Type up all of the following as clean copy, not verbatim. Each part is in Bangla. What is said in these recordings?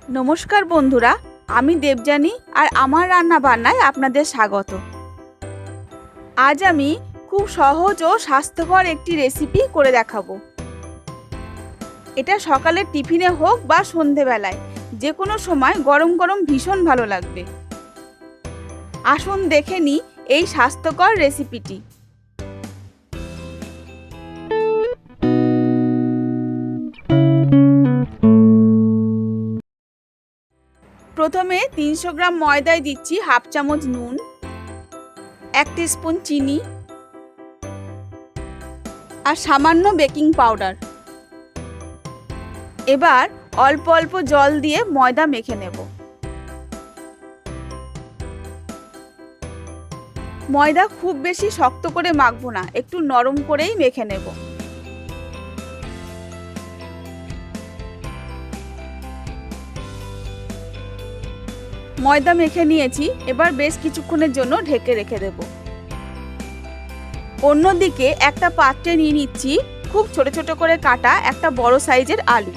নমস্কার বন্ধুরা, আমি দেবযানী আর আমার রান্না বান্নায় আপনাদের স্বাগত। আজ আমি খুব সহজ ও স্বাস্থ্যকর একটি রেসিপি করে দেখাবো। এটা সকালের টিফিনে হোক বা সন্ধেবেলায়, যে কোনো সময় গরম গরম ভীষণ ভালো লাগবে। আসুন দেখে নিই এই স্বাস্থ্যকর রেসিপিটি। প্রথমে 300 গ্রাম ময়দায় দিচ্ছি হাফ চামচ নুন, 1 টিস্পুন চিনি আর সামান্য বেকিং পাউডার। এবার অল্প অল্প জল দিয়ে ময়দা মেখে নেব। ময়দা খুব বেশি শক্ত করে মাখবো না, একটু নরম করেই মেখে নেব। ময়দা মেখে নিয়েছি, এবার বেশ কিছুক্ষণের জন্য ঢেকে রেখে দেব। অন্যদিকে একটা পাত্রে নিয়ে নিচ্ছি খুব ছোট ছোট করে কাটা একটা বড় সাইজের আলু,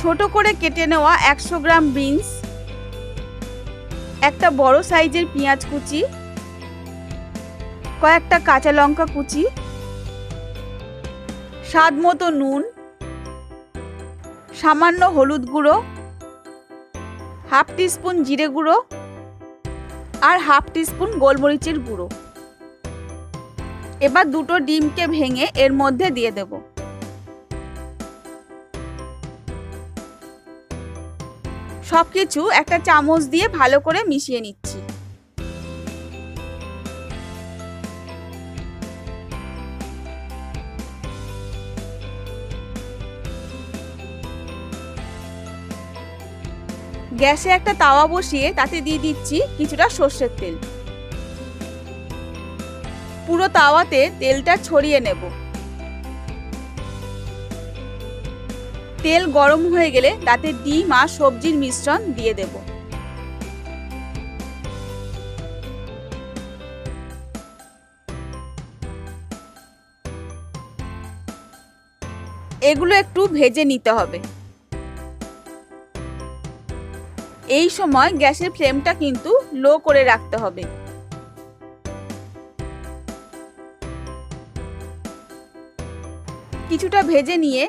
ছোট করে কেটে নেওয়া 100 গ্রাম বিনস, একটা বড় সাইজের পেঁয়াজ কুচি, কয়েকটা কাঁচা লঙ্কা কুচি, স্বাদ মতো নুন, সামান্য হলুদ গুঁড়ো, হাফ টিস্পুন জিরে গুঁড়ো আর হাফ টিস্পুন গোলমরিচের গুঁড়ো। এবার দুটো ডিমকে ভেঙে এর মধ্যে দিয়ে দেব। সবকিছু একটা চামচ দিয়ে ভালো করে মিশিয়ে নিচ্ছি। গ্যাসে একটা তাওয়া বসিয়ে তাতে দিয়ে দিচ্ছি কিছুটা সর্ষের তেল। পুরো তাওয়াতে তেলটা ছড়িয়ে নেব। তেল গরম হয়ে গেলে তাতে ডিম আর সবজির মিশ্রণ দিয়ে দেব। এগুলো একটু ভেজে নিতে হবে। এই সময় গ্যাসের ফ্লেমটা কিন্তু লো করে রাখতে হবে। কিছুটা ভেজে নিয়ে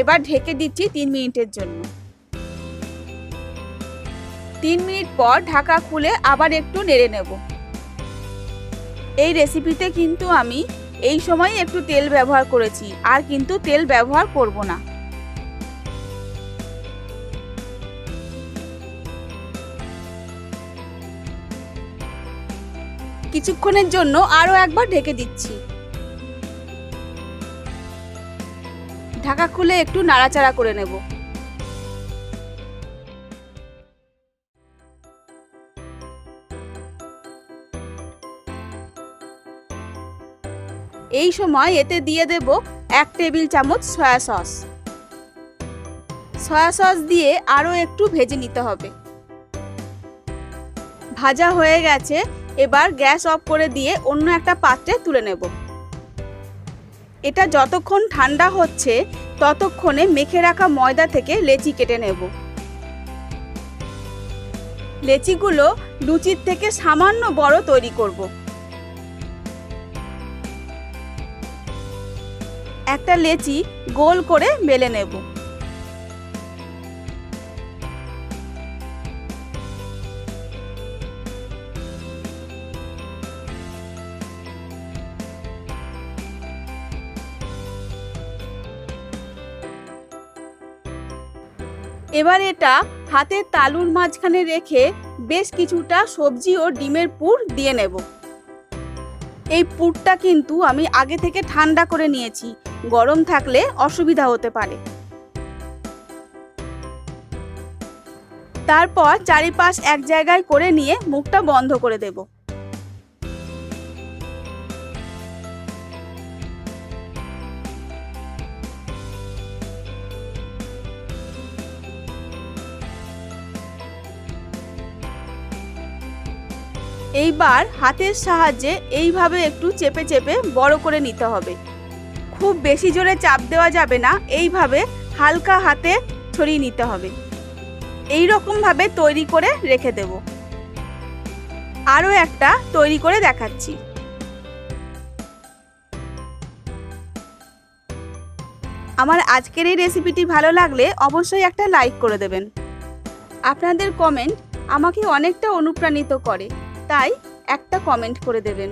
এবার ঢেকে দিচ্ছি 3 মিনিটের জন্য। 3 মিনিট পর ঢাকা খুলে আবার একটু নেড়ে নেব। এই রেসিপিতে কিন্তু আমি এই সময় একটু তেল ব্যবহার করেছি, আর কিন্তু তেল ব্যবহার করব না। কিছুক্ষণের জন্য আরো একবার ঢেকে দিচ্ছি। ঢাকা খুলে একটু নাড়াচাড়া করে নেব। এই সময় এতে দিয়ে দেব 1 টেবিল চামচ সয়া সস। সয়া সস দিয়ে আরো একটু ভেজে নিতে হবে। ভাজা হয়ে গেছে, এবার গ্যাস অফ করে দিয়ে অন্য একটা পাত্রে তুলে নেব। এটা যতক্ষণ ঠান্ডা হচ্ছে ততক্ষণে মেখে রাখা ময়দা থেকে লেচি কেটে নেব। লেচিগুলো লুচির থেকে সামান্য বড় তৈরি করব। একটা লেচি গোল করে বেলে নেব। এবার এটা হাতের তালুর মাঝখানে রেখে বেশ কিছুটা সবজি ও ডিমের পুর দিয়ে নেব। এই পুরটা কিন্তু আমি আগে থেকে ঠান্ডা করে নিয়েছি, গরম থাকলে অসুবিধা হতে পারে। তারপর চারিপাশ এক জায়গায় করে নিয়ে মুখটা বন্ধ করে দেব। এইবার হাতের সাহায্যে এইভাবে একটু চেপে চেপে বড় করে নিতে হবে। খুব বেশি জোরে চাপ দেওয়া যাবে না, এইভাবে হালকা হাতে ছড়িয়ে নিতে হবে। এই রকমভাবে তৈরি করে রেখে দেব। আরও একটা তৈরি করে দেখাচ্ছি। আমার আজকের এই রেসিপিটি ভালো লাগলে অবশ্যই একটা লাইক করে দেবেন। আপনাদের কমেন্ট আমাকে অনেকটা অনুপ্রাণিত করে, তাই একটা কমেন্ট করে দেবেন।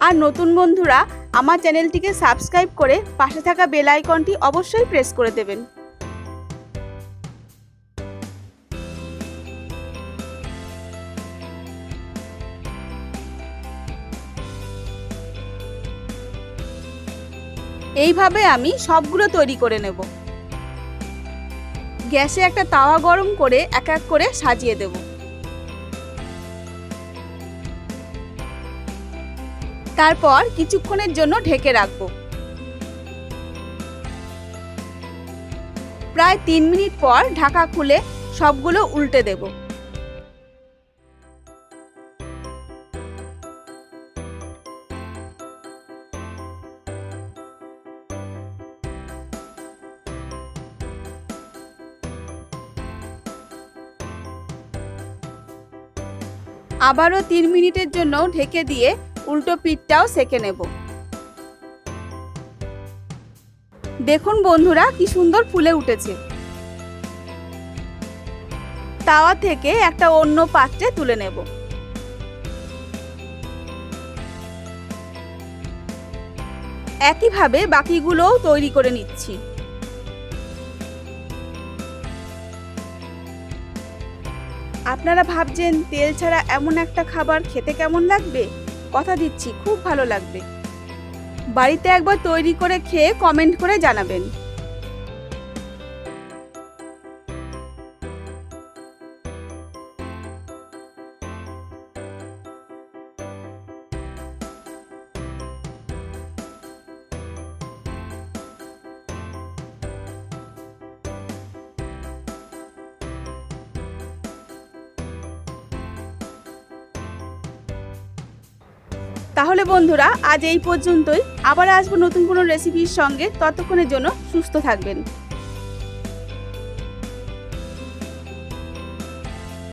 আর নতুন বন্ধুরা আমার চ্যানেলটিকে সাবস্ক্রাইব করে পাশে থাকা বেল আইকনটি অবশ্যই প্রেস করে দেবেন। এইভাবে আমি সবগুলো তৈরি করে নেব। গ্যাসে একটা তাওয়া গরম করে এক এক করে সাজিয়ে দেব। তারপর কিছুক্ষণের জন্য ঢেকে রাখব। প্রায় 3 মিনিট পর ঢাকা খুলে সবগুলো উল্টে দেব। আবারও 3 মিনিটের জন্য ঢেকে দিয়ে উল্টো পিঠটাও সেঁকে নেব। দেখুন বন্ধুরা কি সুন্দর ফুলে উঠেছে। তাওয়া থেকে একটা অন্য পাত্রে তুলে নেব। একইভাবে বাকিগুলোও তৈরি করে নিচ্ছি। আপনারা ভাবছেন তেল ছাড়া এমন একটা খাবার খেতে কেমন লাগবে? কথা দিচ্ছি খুব ভালো লাগবে। বাড়িতে একবার তৈরি করে খেয়ে কমেন্ট করে জানাবেন। তাহলে বন্ধুরা আজ এই পর্যন্তই। আবার আসবো নতুন কোনো রেসিপির সঙ্গে। ততক্ষণের জন্য সুস্থ থাকবেন।